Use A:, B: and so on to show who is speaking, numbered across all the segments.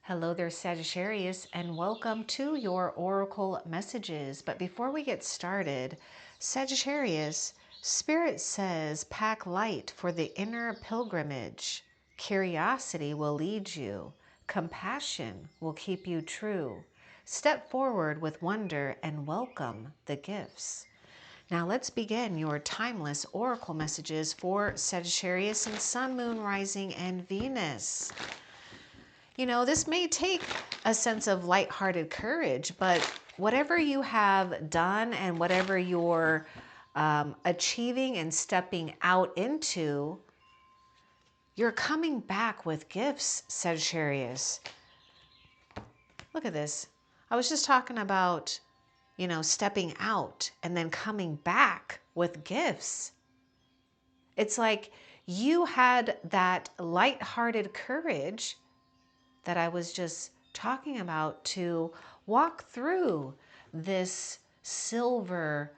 A: Hello there, Sagittarius, and welcome to your Oracle messages. But before we get started, Sagittarius, Spirit says, pack light for the inner pilgrimage. Curiosity will lead you. Compassion will keep you true. Step forward with wonder and welcome the gifts. Now let's begin your timeless Oracle messages for Sagittarius and Sun, Moon, Rising, and Venus. You know, this may take a sense of lighthearted courage, but whatever you have done and whatever you're achieving and stepping out into, you're coming back with gifts, Sagittarius. Look at this. I was just talking about, you know, stepping out and then coming back with gifts. It's like you had that lighthearted courage that I was just talking about to walk through this silver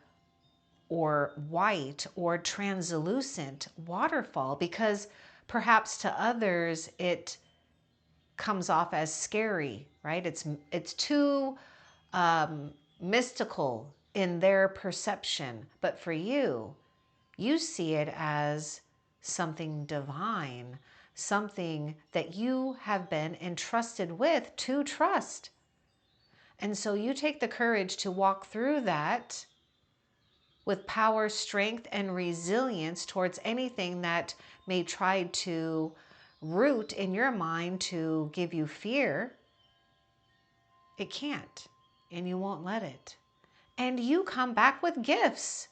A: or white or translucent waterfall, because perhaps to others it comes off as scary, right? It's too mystical in their perception, but for you, you see it as something divine, something that you have been entrusted with to trust. And so you take the courage to walk through that with power, strength, and resilience towards anything that may try to root in your mind to give you fear. It can't, and you won't let it. And you come back with gifts.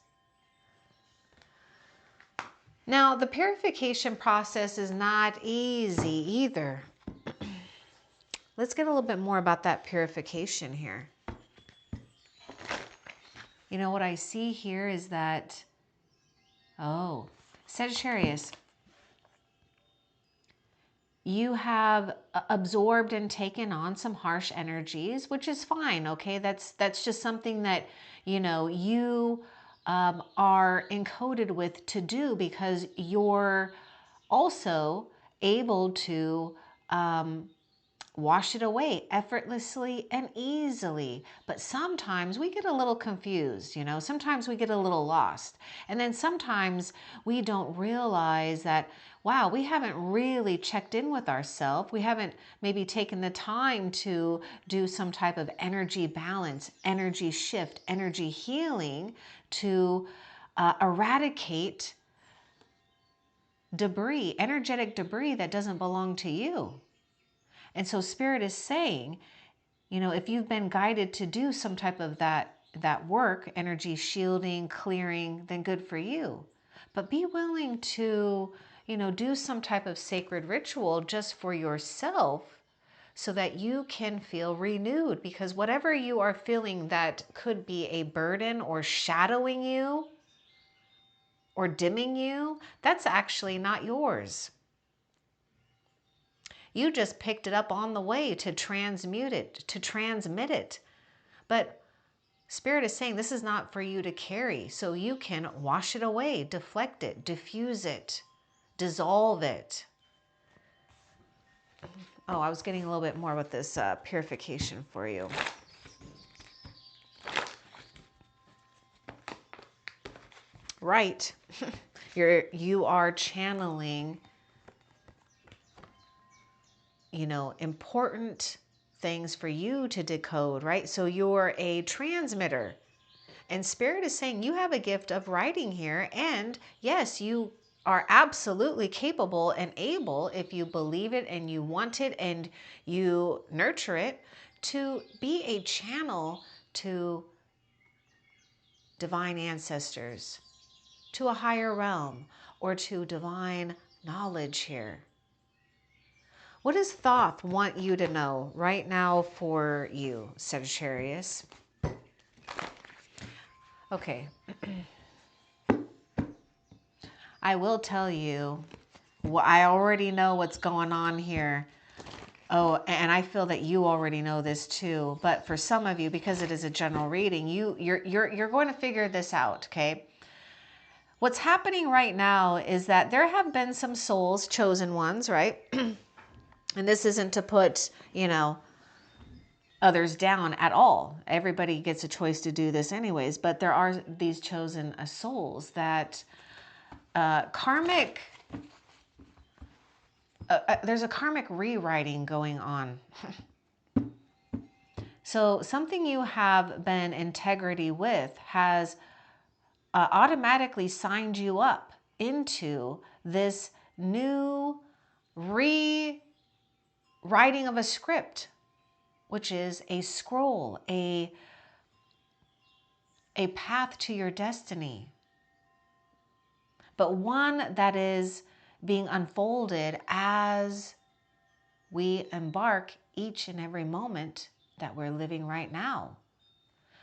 A: Now, the purification process is not easy either. Let's get a little bit more about that purification here. You know, what I see here is that, Sagittarius, you have absorbed and taken on some harsh energies, which is fine, okay? That's just something that, you know, you are encoded with to do, because you're also able to wash it away effortlessly and easily. But sometimes we get a little confused, you know, sometimes we get a little lost. And then sometimes we don't realize that, wow, we haven't really checked in with ourselves. We haven't maybe taken the time to do some type of energy balance, energy shift, energy healing to eradicate debris, energetic debris that doesn't belong to you. And so Spirit is saying, you know, if you've been guided to do some type of that work, energy shielding, clearing, then good for you. But be willing to, you know, do some type of sacred ritual just for yourself so that you can feel renewed. Because whatever you are feeling that could be a burden or shadowing you or dimming you, that's actually not yours. You just picked it up on the way to transmute it, to transmit it. But Spirit is saying this is not for you to carry, so you can wash it away, deflect it, diffuse it, dissolve it. Oh, I was getting a little bit more with this purification for you. Right. You are channeling, you know, important things for you to decode, right? So you're a transmitter. And Spirit is saying you have a gift of writing here. And yes, you are absolutely capable and able, if you believe it and you want it and you nurture it, to be a channel to divine ancestors, to a higher realm, or to divine knowledge here. What does Thoth want you to know right now for you, Sagittarius? Okay. I will tell you, I already know what's going on here. Oh, and I feel that you already know this too. But for some of you, because it is a general reading, you're going to figure this out, okay? What's happening right now is that there have been some souls, chosen ones, right? And this isn't to put, you know, others down at all. Everybody gets a choice to do this anyways, but there are these chosen souls that karmic, there's a karmic rewriting going on. So something you have been integrity with has automatically signed you up into this new rewriting of a script, which is a scroll, a path to your destiny, but one that is being unfolded as we embark each and every moment that we're living right now.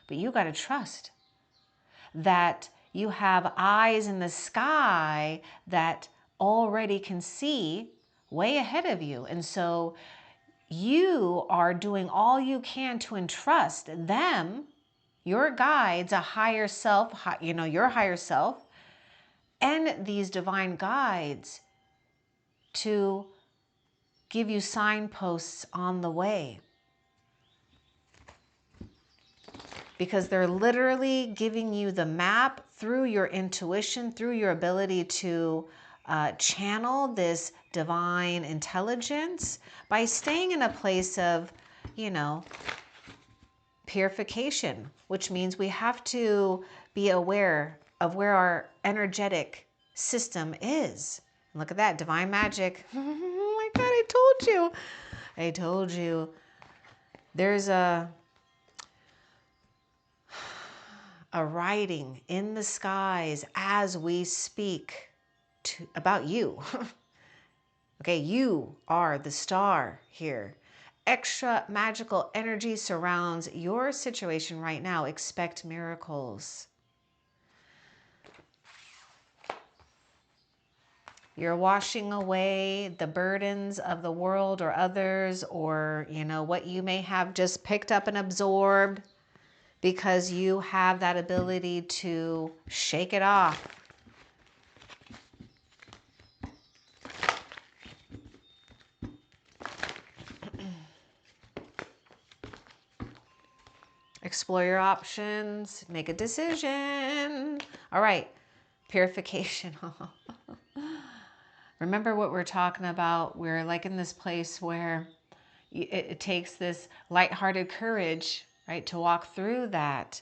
A: But you got to trust that you have eyes in the sky that already can see way ahead of you. And so you are doing all you can to entrust them, your guides, a higher self, you know, your higher self, and these divine guides to give you signposts on the way. Because they're literally giving you the map through your intuition, through your ability to channel this divine intelligence by staying in a place of, you know, purification, which means we have to be aware of where our energetic system is. Look at that, divine magic. Oh my God, I told you. I told you. There's a writing in the skies as we speak about you. Okay, you are the star here. Extra magical energy surrounds your situation right now. Expect miracles. You're washing away the burdens of the world or others, or, you know, what you may have just picked up and absorbed, because you have that ability to shake it off. Explore your options, make a decision. All right, purification. Remember what we're talking about. We're like in this place where it takes this lighthearted courage, right, to walk through that.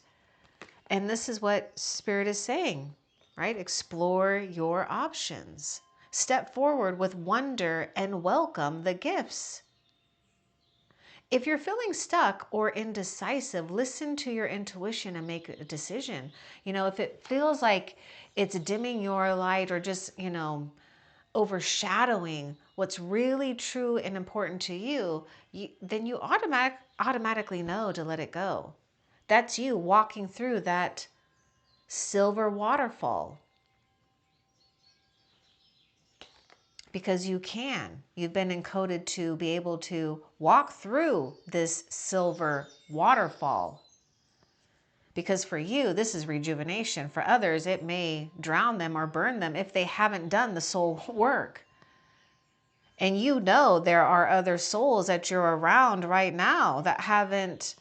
A: And this is what Spirit is saying, right? Explore your options. Step forward with wonder and welcome the gifts. If you're feeling stuck or indecisive, listen to your intuition and make a decision. You know, if it feels like it's dimming your light or just, you know, overshadowing what's really true and important to you, then you automatically know to let it go. That's you walking through that silver waterfall. Because you can. You've been encoded to be able to walk through this silver waterfall. Because for you, this is rejuvenation. For others, it may drown them or burn them if they haven't done the soul work. And you know there are other souls that you're around right now that haven't,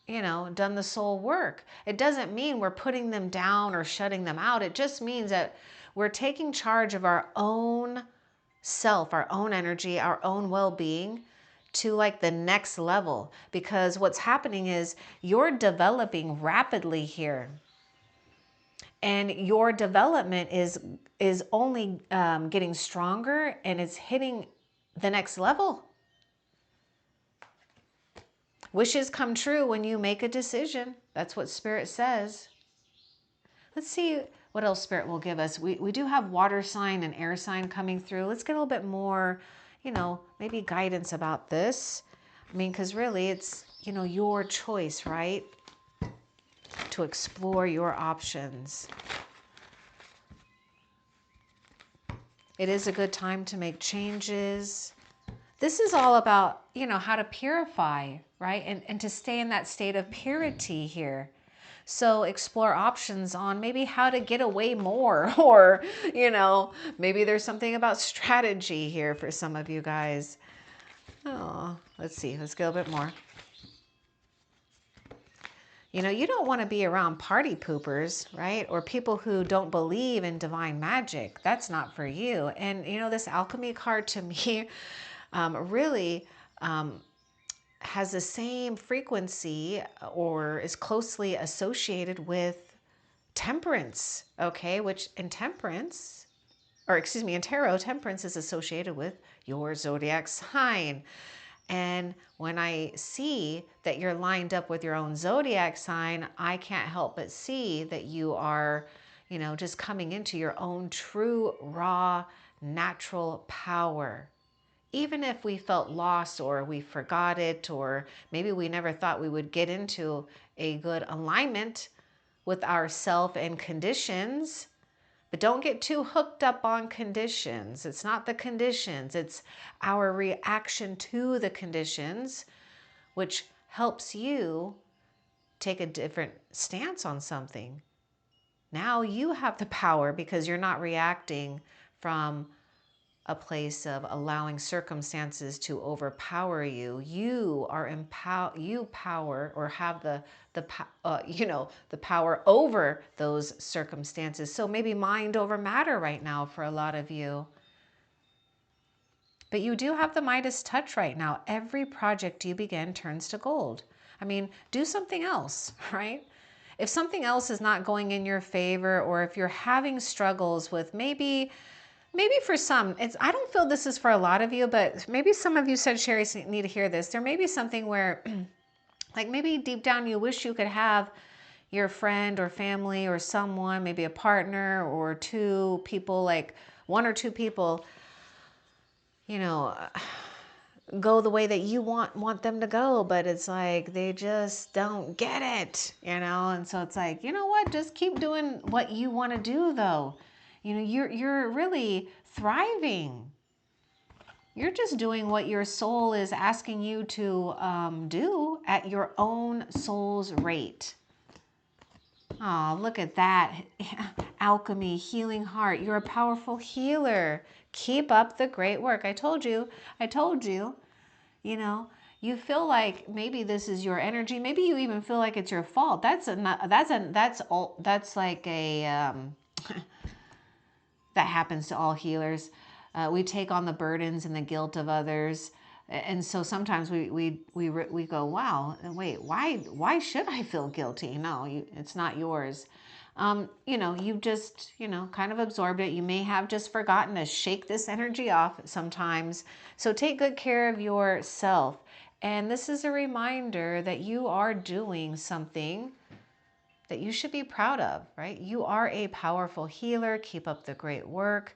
A: you know, done the soul work. It doesn't mean we're putting them down or shutting them out. It just means that we're taking charge of our own self, our own energy, our own well-being to like the next level. Because what's happening is you're developing rapidly here. And your development is only getting stronger, and it's hitting the next level. Wishes come true when you make a decision. That's what Spirit says. Let's see what else Spirit will give us. We do have water sign and air sign coming through. Let's get a little bit more, you know, maybe guidance about this. I mean, because really it's, you know, your choice, right? To explore your options. It is a good time to make changes. This is all about, you know, how to purify, right? And to stay in that state of purity here. So explore options on maybe how to get away more, or, you know, maybe there's something about strategy here for some of you guys. Oh, let's see. Let's go a bit more. You know, you don't want to be around party poopers, right? Or people who don't believe in divine magic. That's not for you. And, you know, this alchemy card to me really has the same frequency or is closely associated with temperance, okay? Which in temperance, or excuse me, in tarot, temperance is associated with your zodiac sign. And when I see that you're lined up with your own zodiac sign, I can't help but see that you are, you know, just coming into your own true, raw, natural power. Even if we felt lost or we forgot it, or maybe we never thought we would get into a good alignment with ourself and conditions. But don't get too hooked up on conditions. It's not the conditions, it's our reaction to the conditions, which helps you take a different stance on something. Now you have the power because you're not reacting from a place of allowing circumstances to overpower you. You are power or have the power over those circumstances. So maybe mind over matter right now for a lot of you. But you do have the Midas touch right now. Every project you begin turns to gold. I mean, do something else, right? If something else is not going in your favor, or if you're having struggles with maybe for some, I don't feel this is for a lot of you, but maybe some of you Sagittarius need to hear this. There may be something where like maybe deep down you wish you could have your friend or family or someone, maybe a partner or two people, like one or two people, you know, go the way that you want them to go, but it's like they just don't get it, you know? And so it's like, you know what? Just keep doing what you want to do though. You know, you're really thriving. You're just doing what your soul is asking you to do at your own soul's rate. Oh, look at that. Alchemy, healing heart. You're a powerful healer. Keep up the great work. I told you, you know, you feel like maybe this is your energy. Maybe you even feel like it's your fault. That's like a, that happens to all healers. We take on the burdens and the guilt of others. And so sometimes we go, wow, wait, why should I feel guilty? No, it's not yours. You know, you just, you know, kind of absorbed it. You may have just forgotten to shake this energy off sometimes. So take good care of yourself. And this is a reminder that you are doing something that you should be proud of, right? You are a powerful healer. Keep up the great work.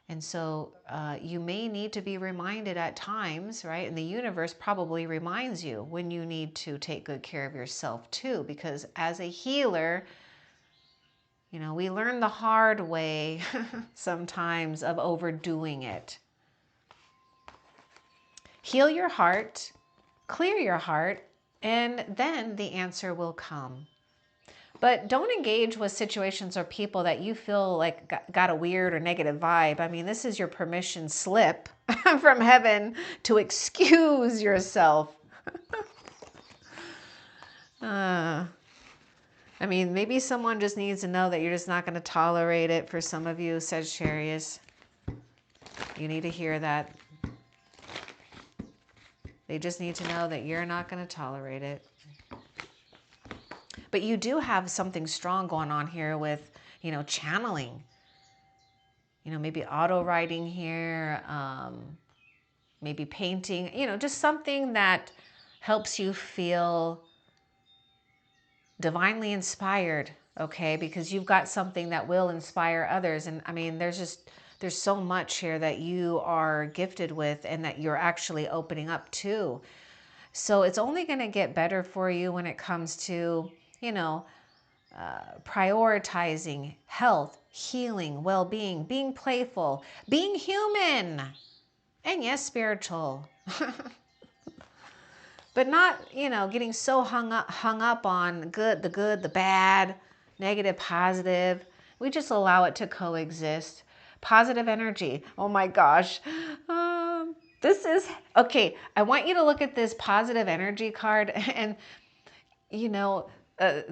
A: And so you may need to be reminded at times, right? And the universe probably reminds you when you need to take good care of yourself too, because as a healer, you know, we learn the hard way sometimes of overdoing it. Heal your heart, clear your heart, and then the answer will come. But don't engage with situations or people that you feel like got a weird or negative vibe. I mean, this is your permission slip from heaven to excuse yourself. I mean, maybe someone just needs to know that you're just not going to tolerate it. For some of you, Sagittarius, you need to hear that. They just need to know that you're not going to tolerate it. But you do have something strong going on here with, you know, channeling. You know, maybe auto writing here, maybe painting, you know, just something that helps you feel divinely inspired, okay? Because you've got something that will inspire others. And I mean, there's so much here that you are gifted with and that you're actually opening up to. So it's only going to get better for you when it comes to, you know, prioritizing health, healing, well-being, being playful, being human, and yes, spiritual. But not, you know, getting so hung up on the good, the bad, negative, positive. We just allow it to coexist. Positive energy. Oh my gosh. The This is, okay, I want you to look at this positive energy card and, you know,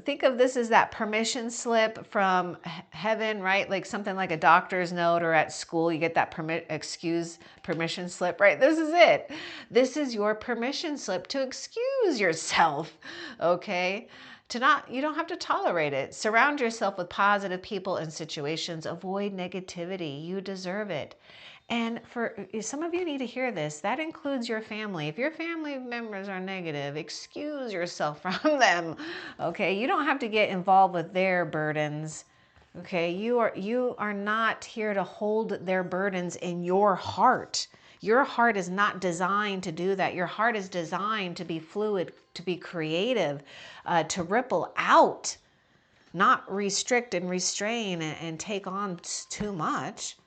A: think of this as that permission slip from heaven, right? Like something like a doctor's note, or at school, you get that permission slip, right? This is it. This is your permission slip to excuse yourself, okay? You don't have to tolerate it. Surround yourself with positive people and situations. Avoid negativity. You deserve it. And for some of you need to hear this. That includes your family. If your family members are negative, excuse yourself from them. Okay, you don't have to get involved with their burdens. Okay, you are not here to hold their burdens in your heart. Your heart is not designed to do that. Your heart is designed to be fluid, to be creative, to ripple out, not restrict and restrain and take on too much.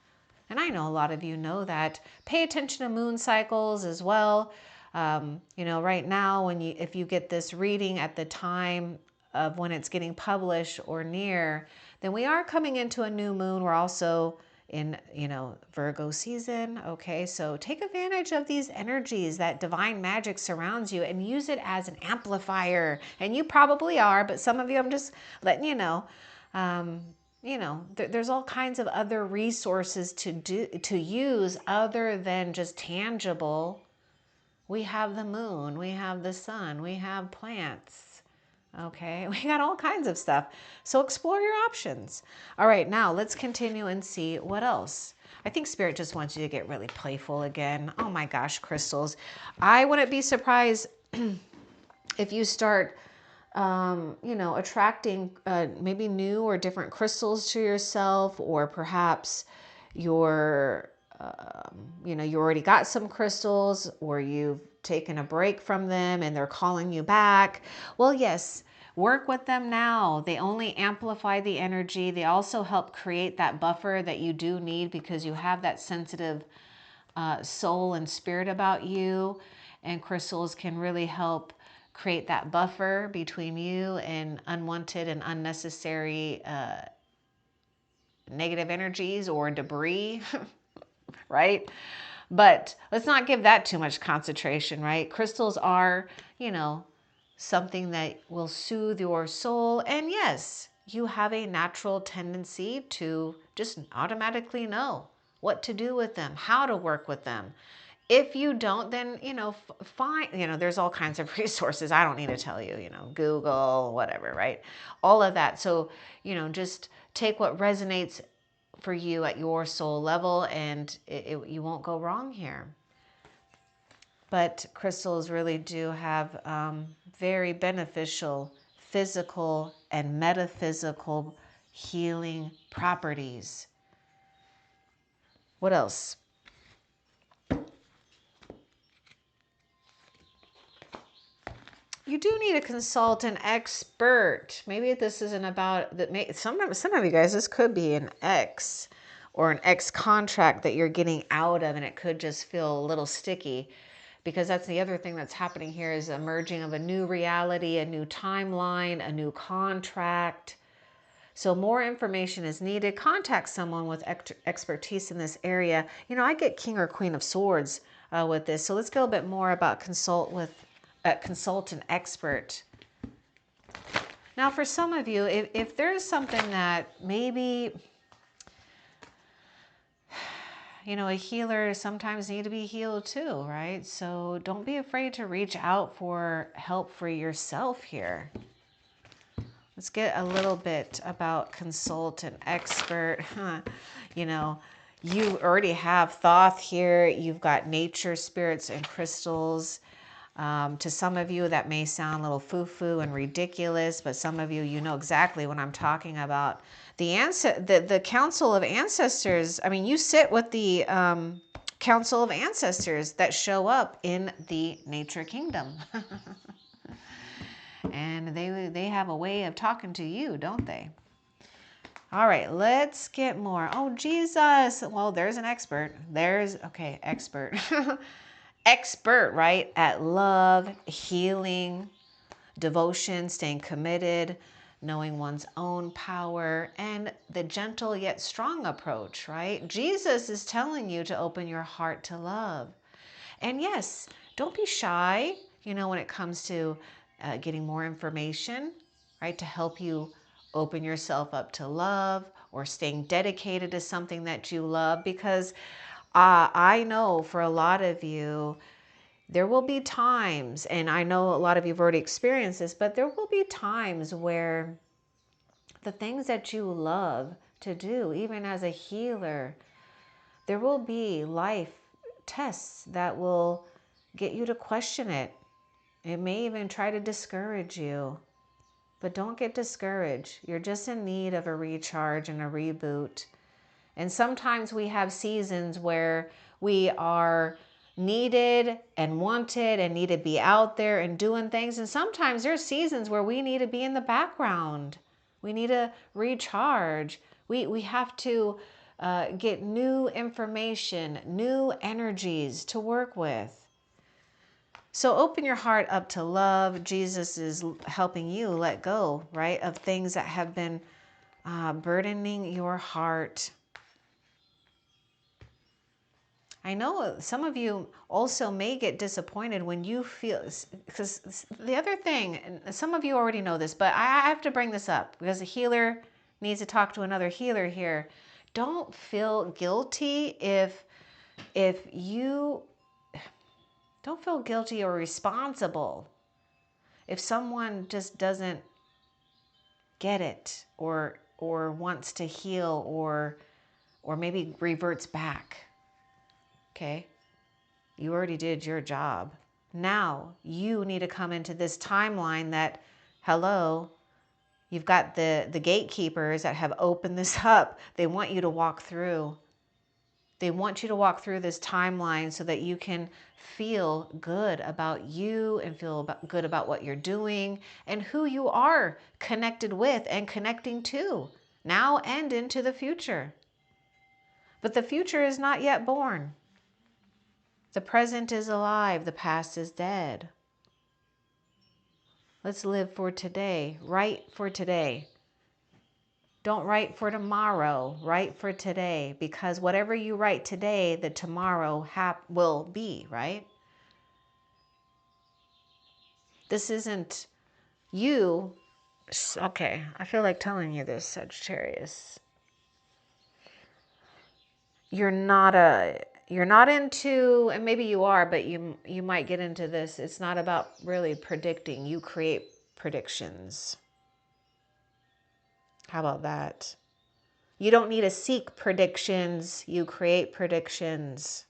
A: And I know a lot of you know that. Pay attention to moon cycles as well. You know, right now, if you get this reading at the time of when it's getting published or near, then we are coming into a new moon. We're also in, you know, Virgo season. Okay, so take advantage of these energies. That divine magic surrounds you, and use it as an amplifier. And you probably are, but some of you, I'm just letting you know. You know, there's all kinds of other resources to use other than just tangible. We have the moon, we have the sun, we have plants. Okay, we got all kinds of stuff. So explore your options. All right, now let's continue and see what else. I think Spirit just wants you to get really playful again. Oh my gosh, crystals. I wouldn't be surprised if you start you know, attracting maybe new or different crystals to yourself, or perhaps you're, you know, you already got some crystals, or you've taken a break from them and they're calling you back. Well, yes, work with them now. They only amplify the energy. They also help create that buffer that you do need, because you have that sensitive soul and spirit about you, and crystals can really help create that buffer between you and unwanted and unnecessary negative energies or debris, right? But let's not give that too much concentration, right? Crystals are, you know, something that will soothe your soul. And yes, you have a natural tendency to just automatically know what to do with them, how to work with them. If you don't, then, you know, fine. You know, there's all kinds of resources. I don't need to tell you, you know, Google, whatever, right? All of that. So, you know, just take what resonates for you at your soul level, and you won't go wrong here. But crystals really do have very beneficial physical and metaphysical healing properties. What else? You do need to consult an expert. Maybe this isn't about that. Some of you guys, this could be an ex or an ex contract that you're getting out of, and it could just feel a little sticky, because that's the other thing that's happening here, is a merging of a new reality, a new timeline, a new contract. So more information is needed. Contact someone with expertise in this area. You know, I get King or Queen of Swords with this. So let's go a bit more about consult an expert. Now, for some of you, if there's something that maybe, you know, a healer sometimes need to be healed too, right? So don't be afraid to reach out for help for yourself here. Let's get a little bit about consult an expert. You know, you already have Thoth here. You've got nature, spirits, and crystals. To some of you, that may sound a little foo-foo and ridiculous, but some of you, you know exactly what I'm talking about. The Council of Ancestors, I mean, you sit with the Council of Ancestors that show up in the nature kingdom. And they have a way of talking to you, don't they? All right, let's get more. Oh, Jesus. Well, there's an expert. Okay, expert. Expert, right? At love, healing, devotion, staying committed, knowing one's own power, and the gentle yet strong approach, right? Jesus is telling you to open your heart to love. And yes, don't be shy, when it comes to getting more information, right? To help you open yourself up to love or staying dedicated to something that you love. Because I know for a lot of you, there will be times, and I know a lot of you have already experienced this, but there will be times where the things that you love to do, even as a healer, there will be life tests that will get you to question it. It may even try to discourage you, but don't get discouraged. You're just in need of a recharge and a reboot. And sometimes we have seasons where we are needed and wanted and need to be out there and doing things. And sometimes there's seasons where we need to be in the background. We need to recharge. We have to get new information, new energies to work with. So open your heart up to love. Jesus is helping you let go, right, of things that have been burdening your heart. I know some of you also may get disappointed when you feel, because the other thing, and some of you already know this, but I have to bring this up because a healer needs to talk to another healer here. Don't feel guilty if you don't feel guilty or responsible if someone just doesn't get it or wants to heal or maybe reverts back. Okay? You already did your job. Now you need to come into this timeline that, hello, you've got the gatekeepers that have opened this up. They want you to walk through. They want you to walk through this timeline so that you can feel good about you and feel good about what you're doing and who you are connected with and connecting to now and into the future. But the future is not yet born. The present is alive. The past is dead. Let's live for today. Write for today. Don't write for tomorrow. Write for today, because whatever you write today, the tomorrow will be, right? This isn't you. Okay, I feel like telling you this, Sagittarius. You're not into, and maybe you are, but you might get into this. It's not about really predicting. You create predictions. How about that? You don't need to seek predictions. You create predictions.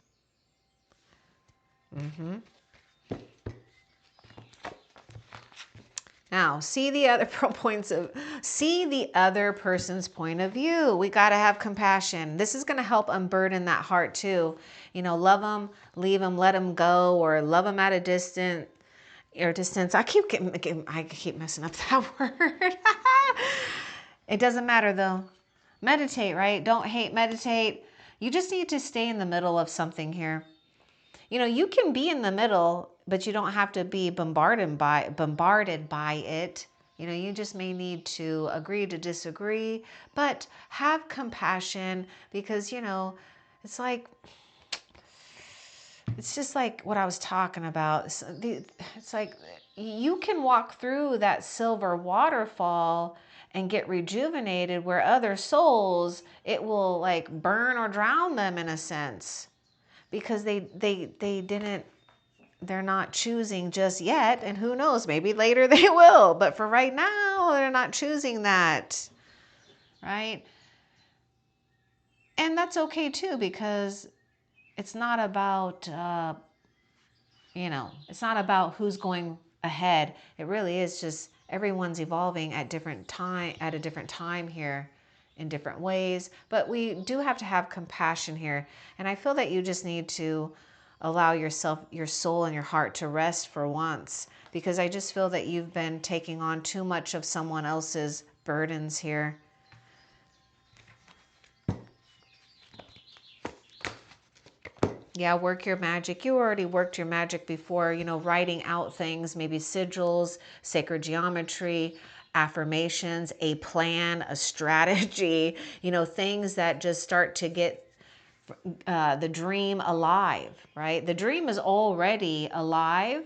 A: Now, see the other person's point of view. We got to have compassion. This is going to help unburden that heart too. Love them, leave them, let them go, or love them at a distance. I keep messing up that word. It doesn't matter though. Meditate, right? Don't hate, meditate. You just need to stay in the middle of something here. You can be in the middle, but you don't have to be bombarded by it. You just may need to agree to disagree, but have compassion, because, it's just like what I was talking about. It's like you can walk through that silver waterfall and get rejuvenated, where other souls, it will like burn or drown them in a sense, because they're not choosing just yet. And who knows, maybe later they will, but for right now, they're not choosing that, right? And that's okay too, because it's not about, it's not about who's going ahead. It really is just everyone's evolving at a different time here in different ways. But we do have to have compassion here. And I feel that you just need to allow yourself, your soul and your heart to rest for once, because I just feel that you've been taking on too much of someone else's burdens here. Yeah, work your magic. You already worked your magic before, writing out things, maybe sigils, sacred geometry, affirmations, a plan, a strategy, things that just start to get the dream alive, right? The dream is already alive.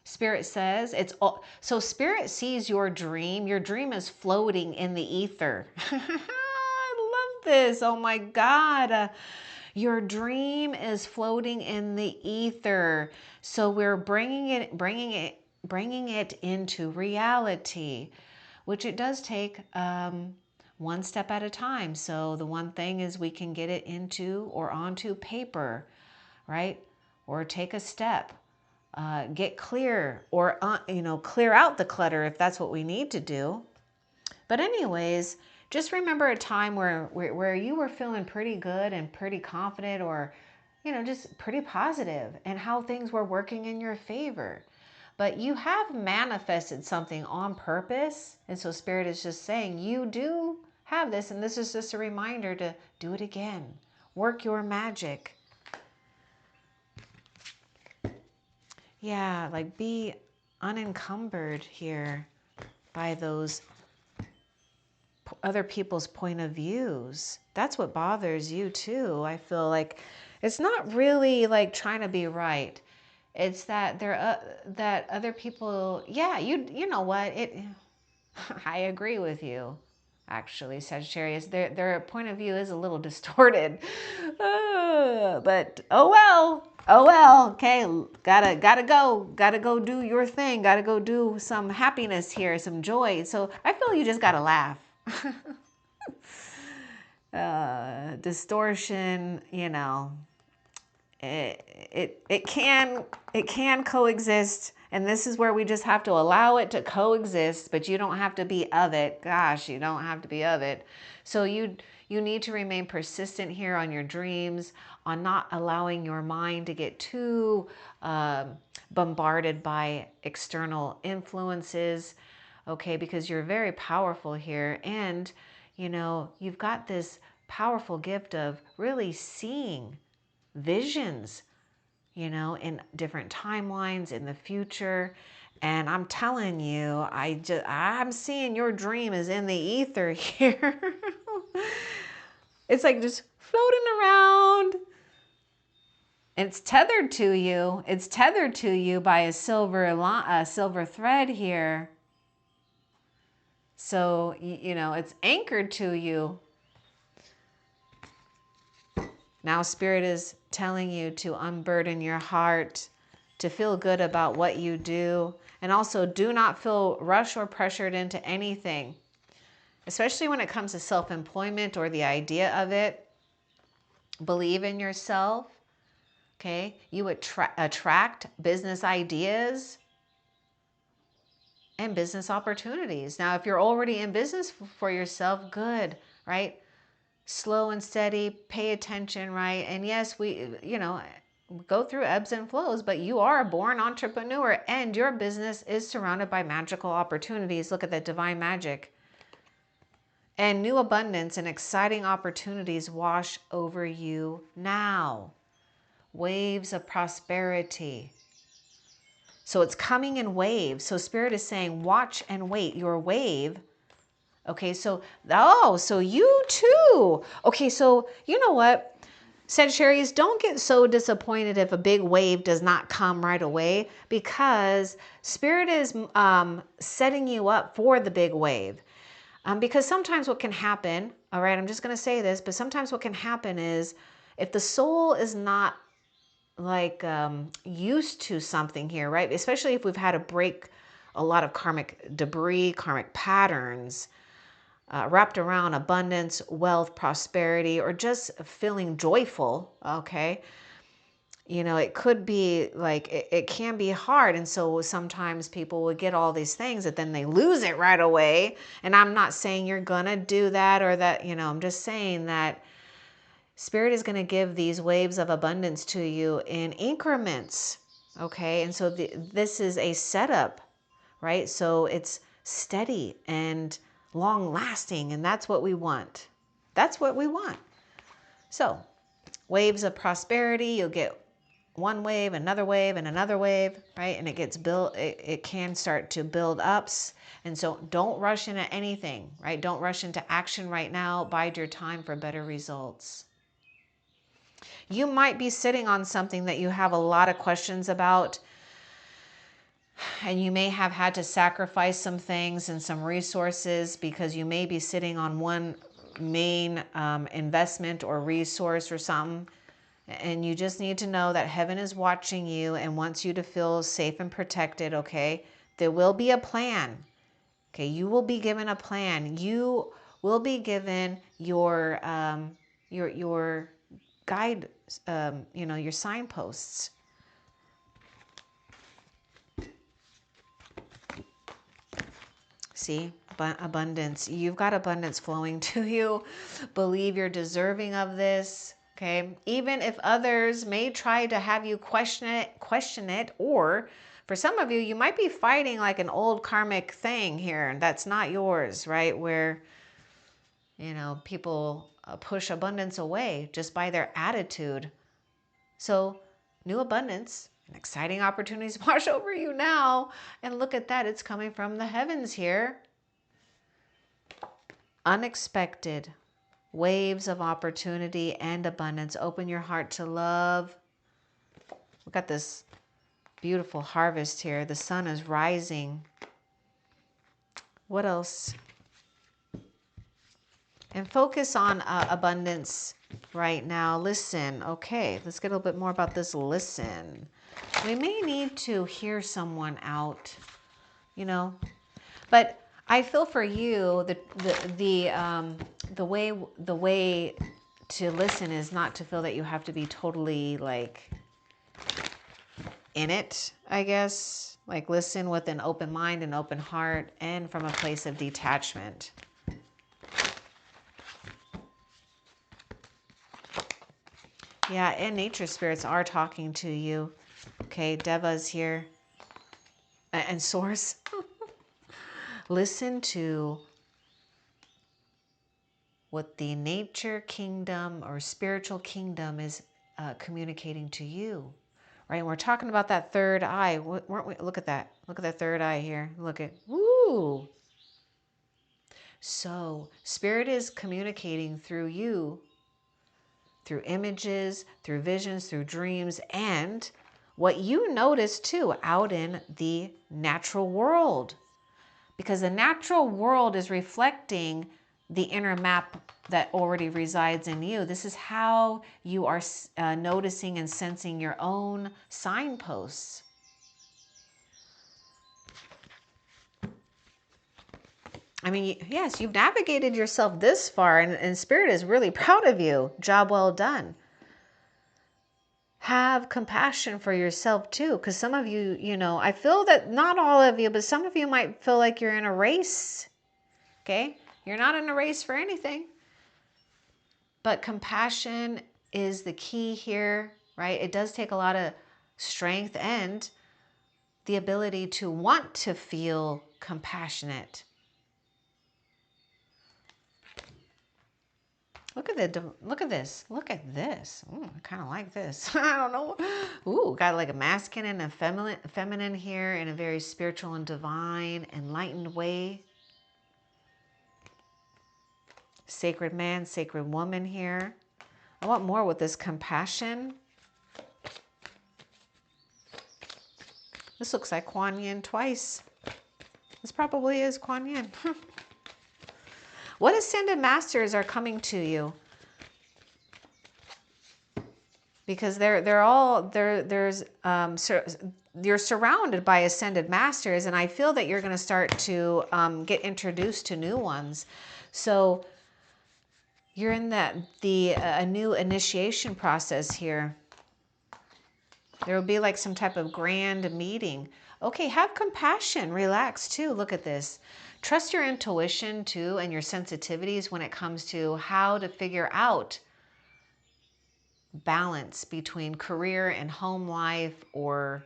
A: Spirit says it's all, so spirit sees your dream. Your dream is floating in the ether. I love this. Oh my God. Your dream is floating in the ether. So we're bringing it into reality, which it does take one step at a time. So the one thing is we can get it into or onto paper, right? Or take a step, get clear, or clear out the clutter if that's what we need to do. But anyways, just remember a time where you were feeling pretty good and pretty confident, or just pretty positive, and how things were working in your favor. But you have manifested something on purpose. And so Spirit is just saying you do have this. And this is just a reminder to do it again. Work your magic. Yeah, like be unencumbered here by those other people's point of views. That's what bothers you too. I feel like it's not really like trying to be right. It's that that other people, yeah, you know what? I agree with you. Actually, Sagittarius, their point of view is a little distorted. But oh well, okay, gotta go do your thing, gotta go do some happiness here, some joy. So I feel you just gotta laugh. Distortion, it can coexist, and this is where we just have to allow it to coexist, but you don't have to be of it. Gosh, you don't have to be of it. So you need to remain persistent here on your dreams, on not allowing your mind to get too bombarded by external influences, okay? Because you're very powerful here, and you've got this powerful gift of really seeing visions, in different timelines in the future. And I'm telling you, I'm seeing your dream is in the ether here. It's like just floating around. It's tethered to you. It's tethered to you by a silver thread here. So, it's anchored to you. Now Spirit is telling you to unburden your heart, to feel good about what you do, and also do not feel rushed or pressured into anything, especially when it comes to self-employment or the idea of it. Believe in yourself, okay? You attract business ideas and business opportunities. Now, if you're already in business for yourself, good, right? Slow and steady, pay attention, right? And yes, we go through ebbs and flows, but you are a born entrepreneur and your business is surrounded by magical opportunities. Look at that divine magic. And new abundance and exciting opportunities wash over you now. Waves of prosperity. So it's coming in waves. So Spirit is saying, watch and wait. Your wave. Okay, so you too. Okay, so you know what? Sagittarius, don't get so disappointed if a big wave does not come right away, because Spirit is setting you up for the big wave. Because sometimes what can happen, all right, I'm just going to say this, but sometimes what can happen is if the soul is not like used to something here, right? Especially if we've had to break a lot of karmic debris, karmic patterns, wrapped around abundance, wealth, prosperity, or just feeling joyful, okay? It could be like, it can be hard. And so sometimes people will get all these things that then they lose it right away. And I'm not saying you're gonna do that or that, I'm just saying that Spirit is gonna give these waves of abundance to you in increments, okay? And so this is a setup, right? So it's steady and long lasting, and that's what we want. That's what we want. So waves of prosperity, you'll get one wave, another wave, and another wave, right? And it gets built, it can start to build ups. And so don't rush into anything, right? Don't rush into action right now. Bide your time for better results. You might be sitting on something that you have a lot of questions about, and you may have had to sacrifice some things and some resources because you may be sitting on one main investment or resource or something. And you just need to know that heaven is watching you and wants you to feel safe and protected, okay? There will be a plan. Okay, you will be given a plan. You will be given your guide, your signposts. See, abundance. You've got abundance flowing to you. Believe you're deserving of this. Okay, even if others may try to have you question it, or for some of you, you might be fighting like an old karmic thing here that's not yours, right? Where, people push abundance away just by their attitude. So new abundance and exciting opportunities wash over you now. And look at that. It's coming from the heavens here. Unexpected waves of opportunity and abundance. Open your heart to love. We've got this beautiful harvest here. The sun is rising. What else? And focus on abundance right now. Listen. Okay, let's get a little bit more about this. Listen. We may need to hear someone out, but I feel for you the way to listen is not to feel that you have to be totally like in it, I guess. Like listen with an open mind and open heart and from a place of detachment. Yeah, and nature spirits are talking to you. Okay, Deva's here. And Source. Listen to what the nature kingdom or spiritual kingdom is communicating to you. Right? And we're talking about that third eye. Weren't we? Look at that. Look at that third eye here. Look at, woo. So spirit is communicating through you, through images, through visions, through dreams, and what you notice too out in the natural world. Because the natural world is reflecting the inner map that already resides in you. This is how you are noticing and sensing your own signposts. I mean, yes, you've navigated yourself this far, and Spirit is really proud of you. Job well done. Have compassion for yourself too, because some of you, I feel that not all of you, but some of you might feel like you're in a race. Okay? You're not in a race for anything. But compassion is the key here, right? It does take a lot of strength and the ability to want to feel compassionate. Look at this. Look at this. Ooh, I kind of like this. I don't know. Ooh, got like a masculine and feminine here in a very spiritual and divine, enlightened way. Sacred man, sacred woman here. I want more with this compassion. This looks like Kuan Yin twice. This probably is Kuan Yin. What ascended masters are coming to you? Because you're surrounded by ascended masters, and I feel that you're going to start to get introduced to new ones. So you're in a new initiation process here. There will be like some type of grand meeting. Okay, have compassion, relax too. Look at this. Trust your intuition too and your sensitivities when it comes to how to figure out balance between career and home life or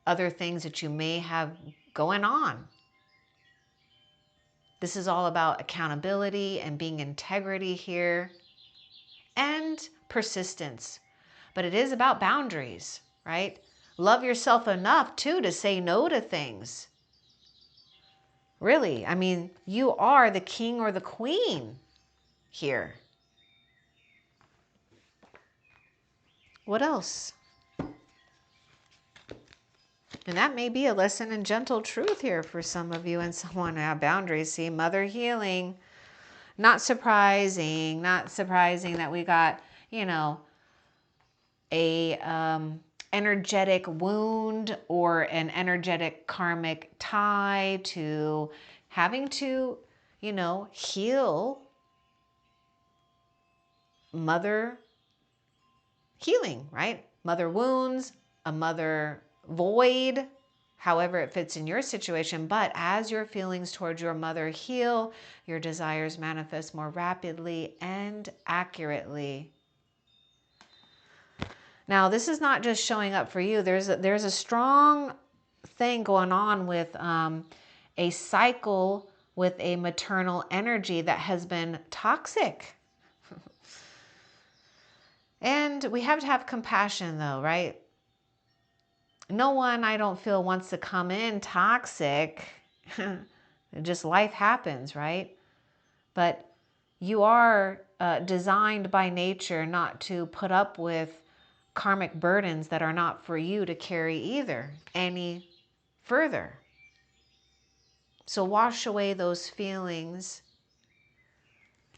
A: other things that you may have going on. This is all about accountability and being integrity here and persistence. But it is about boundaries, right? Love yourself enough too to say no to things. Really, I mean, you are the king or the queen here. What else? And that may be a lesson in gentle truth here for some of you and someone who have boundaries. See, mother healing. Not surprising that we got, you know, a energetic wound or an energetic karmic tie to having to, you know, heal mother healing, right? Mother wounds, a mother void, however it fits in your situation. But as your feelings towards your mother heal, your desires manifest more rapidly and accurately. Now, this is not just showing up for you. There's a strong thing going on with a cycle with a maternal energy that has been toxic. And we have to have compassion though, right? No one, I don't feel, wants to come in toxic. Just life happens, right? But you are designed by nature not to put up with karmic burdens that are not for you to carry either any further. So wash away those feelings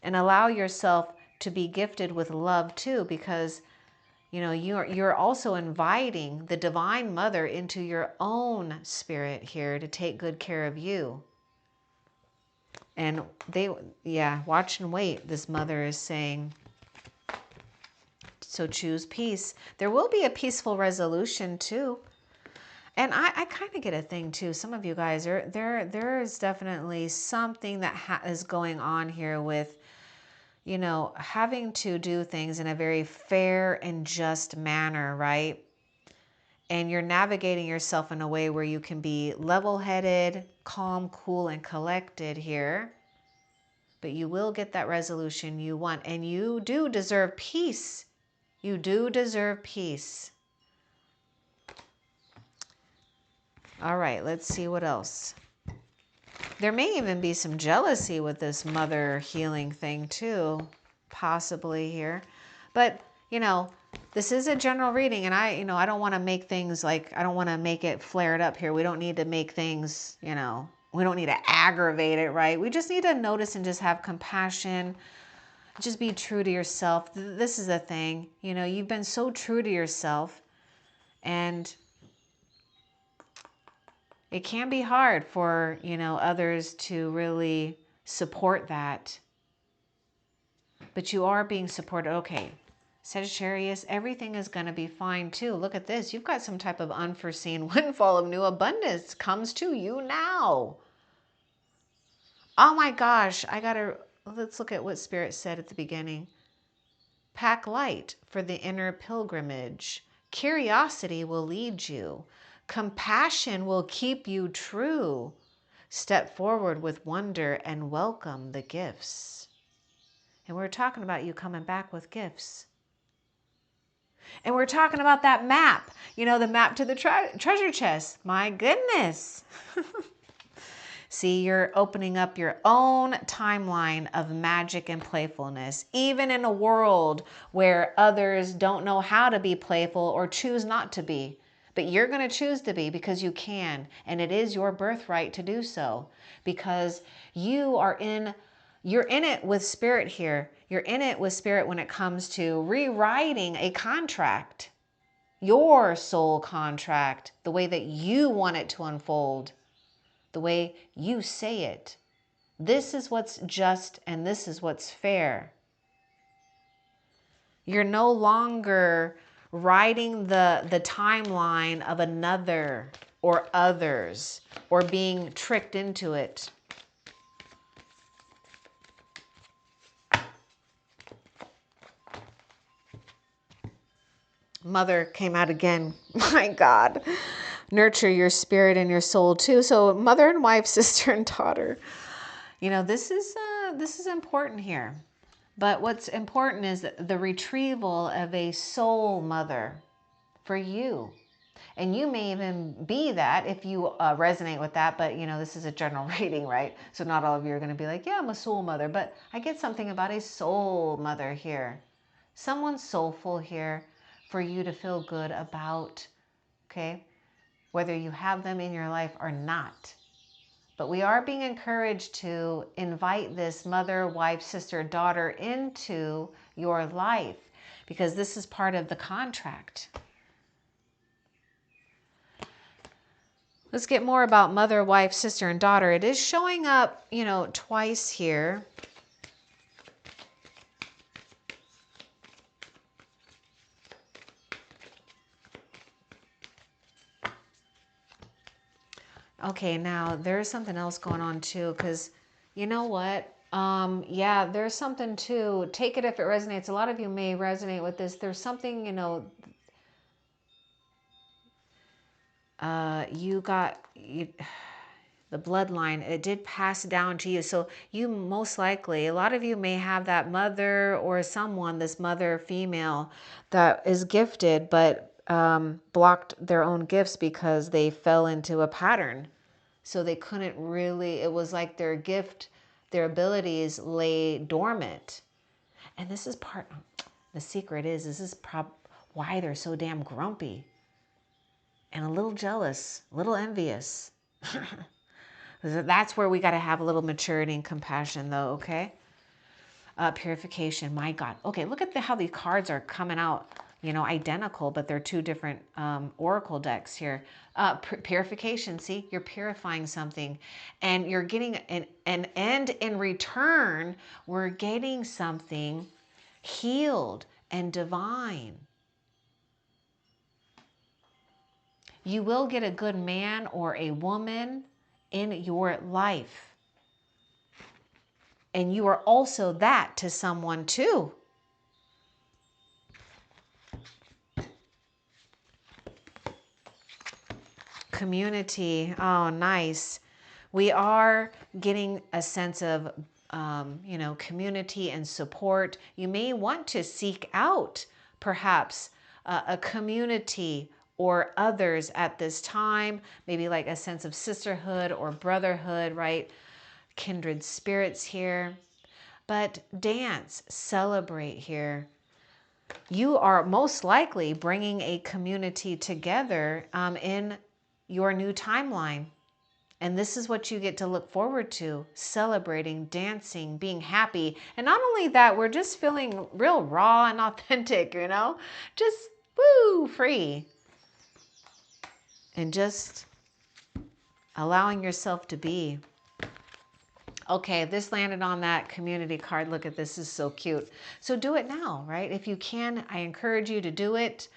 A: and allow yourself to be gifted with love too, because you know you're also inviting the Divine Mother into your own spirit here to take good care of you. And watch and wait, this mother is saying. So choose peace. There will be a peaceful resolution too. And I kind of get a thing too. Some of you guys are there is definitely something that is going on here with, you know, having to do things in a very fair and just manner, right? And you're navigating yourself in a way where you can be level-headed, calm, cool, and collected here. But you will get that resolution you want. And you do deserve peace. You do deserve peace. All right, let's see what else. There may even be some jealousy with this mother healing thing too, possibly here. But, you know, this is a general reading, and I don't want to make things like, I don't want to make it flared up here. We don't need to make things, you know, we don't need to aggravate it, right? We just need to notice and just have compassion. Just be true to yourself. This is the thing, you know, you've been so true to yourself, and it can be hard for, you know, others to really support that. But you are being supported. Okay, Sagittarius, everything is going to be fine too. Look at this. You've got some type of unforeseen windfall of new abundance comes to you now. Oh my gosh, let's look at what Spirit said at the beginning. Pack light for the inner pilgrimage. Curiosity will lead you. Compassion will keep you true. Step forward with wonder and welcome the gifts. And we're talking about you coming back with gifts. And we're talking about that map, you know, the map to the treasure chest. My goodness. See, you're opening up your own timeline of magic and playfulness, even in a world where others don't know how to be playful or choose not to be. But you're going to choose to be because you can, and it is your birthright to do so, because you're in it with Spirit here. You're in it with Spirit when it comes to rewriting a contract, your soul contract, the way that you want it to unfold, the way you say it. This is what's just and this is what's fair. You're no longer riding the timeline of another or others or being tricked into it. Mother came out again. My God. Nurture your spirit and your soul too. So mother and wife, sister and daughter. You know, this is important here. But what's important is the retrieval of a soul mother for you. And you may even be that if you resonate with that. But, you know, this is a general reading, right? So not all of you are going to be like, yeah, I'm a soul mother. But I get something about a soul mother here. Someone soulful here for you to feel good about, okay? Whether you have them in your life or not. But we are being encouraged to invite this mother, wife, sister, daughter into your life because this is part of the contract. Let's get more about mother, wife, sister, and daughter. It is showing up, you know, twice here. Okay, now there's something else going on too, because you know what? Yeah, there's something too. Take it if it resonates. A lot of you may resonate with this. There's something, you know, the bloodline, it did pass down to you. So you most likely, a lot of you may have that mother or someone, this mother female that is gifted, but blocked their own gifts because they fell into a pattern. So they couldn't really, it was like their gift, their abilities lay dormant. And this is part, the secret is, this is why they're so damn grumpy and a little jealous, a little envious. That's where we got to have a little maturity and compassion though, okay? Purification, my God. Okay, look at how these cards are coming out, you know, identical, but they're two different oracle decks here. Purification, see, you're purifying something and you're getting and in return, we're getting something healed and divine. You will get a good man or a woman in your life. And you are also that to someone too. Community. Oh, nice. We are getting a sense of, you know, community and support. You may want to seek out perhaps a community or others at this time, maybe like a sense of sisterhood or brotherhood, right? Kindred spirits here. But dance, celebrate here. You are most likely bringing a community together in your new timeline. And this is what you get to look forward to, celebrating, dancing, being happy. And not only that, we're just feeling real raw and authentic, you know, just woo, free. And just allowing yourself to be. Okay, this landed on that community card. Look at this, this is so cute. So do it now, right? If you can, I encourage you to do it.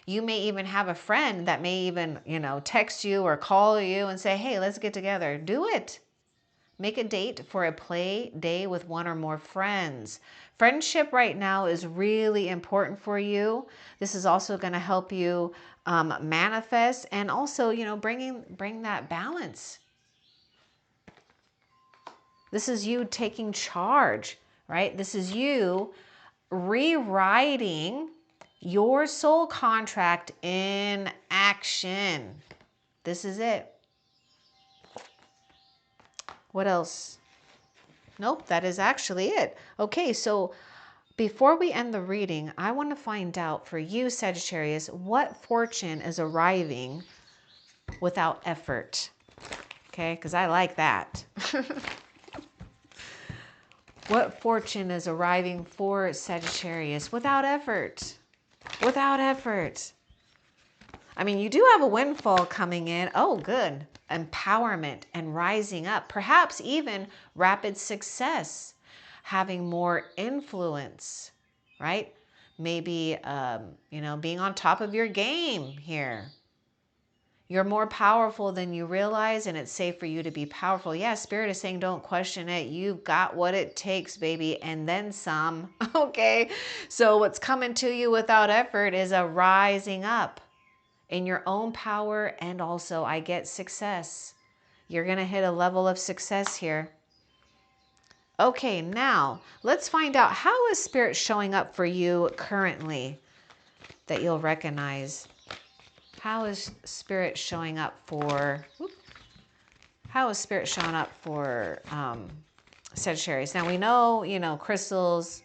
A: You may even have a friend that may even, you know, text you or call you and say, hey, let's get together. Do it. Make a date for a play day with one or more friends. Friendship right now is really important for you. This is also going to help you manifest and also, you know, bring that balance. This is you taking charge, right? This is you rewriting your soul contract in action. This is it. What else? Nope, that is actually it. Okay, so before we end the reading, I want to find out for you, Sagittarius, what fortune is arriving without effort. Okay, because I like that. What fortune is arriving for Sagittarius without effort? Without effort. I mean, you do have a windfall coming in. Oh, good. Empowerment and rising up. Perhaps even rapid success. Having more influence, right? Maybe, you know, being on top of your game here. You're more powerful than you realize, and it's safe for you to be powerful. Yeah, Spirit is saying don't question it. You've got what it takes, baby, and then some. Okay, so what's coming to you without effort is a rising up in your own power, and also I get success. You're going to hit a level of success here. Okay, now let's find out, how is Spirit showing up for you currently that you'll recognize? How is Spirit showing up for, how is Spirit showing up for Sagittarius? Now we know, you know, crystals,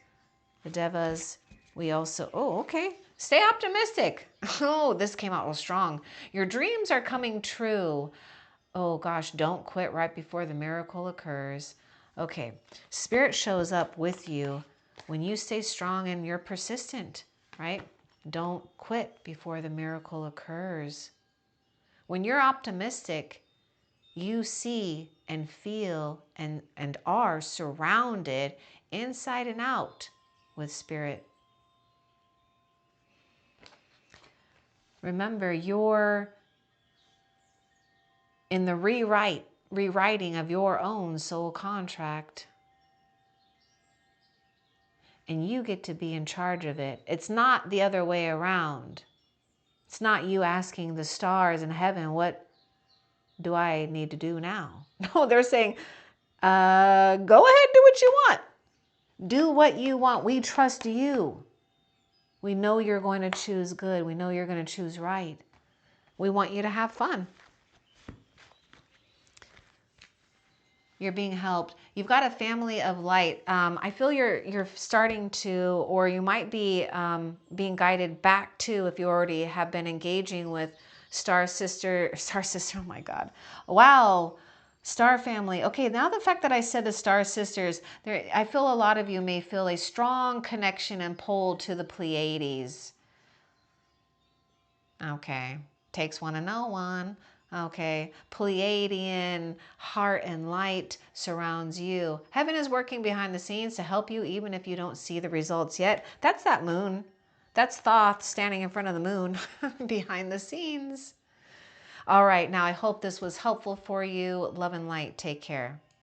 A: the devas, we also, oh, okay. Stay optimistic. Oh, this came out real strong. Your dreams are coming true. Oh gosh, don't quit right before the miracle occurs. Okay, Spirit shows up with you when you stay strong and you're persistent, right? Don't quit before the miracle occurs. When you're optimistic, you see and feel and are surrounded inside and out with Spirit. Remember, you're in the rewriting of your own soul contract. And you get to be in charge of it. It's not the other way around. It's not you asking the stars in heaven, what do I need to do now? No, they're saying, go ahead, do what you want. Do what you want. We trust you. We know you're going to choose good. We know you're going to choose right. We want you to have fun. You're being helped. You've got a family of light. I feel you're starting to, or you might be being guided back to, if you already have been engaging with Star Sister, oh my God. Wow. Star family. Okay, now the fact that I said the Star Sisters, I feel a lot of you may feel a strong connection and pull to the Pleiades. Okay, takes one to know one. Okay, Pleiadian heart and light surrounds you. Heaven is working behind the scenes to help you even if you don't see the results yet. That's that moon. That's Thoth standing in front of the moon behind the scenes. All right, now I hope this was helpful for you. Love and light. Take care.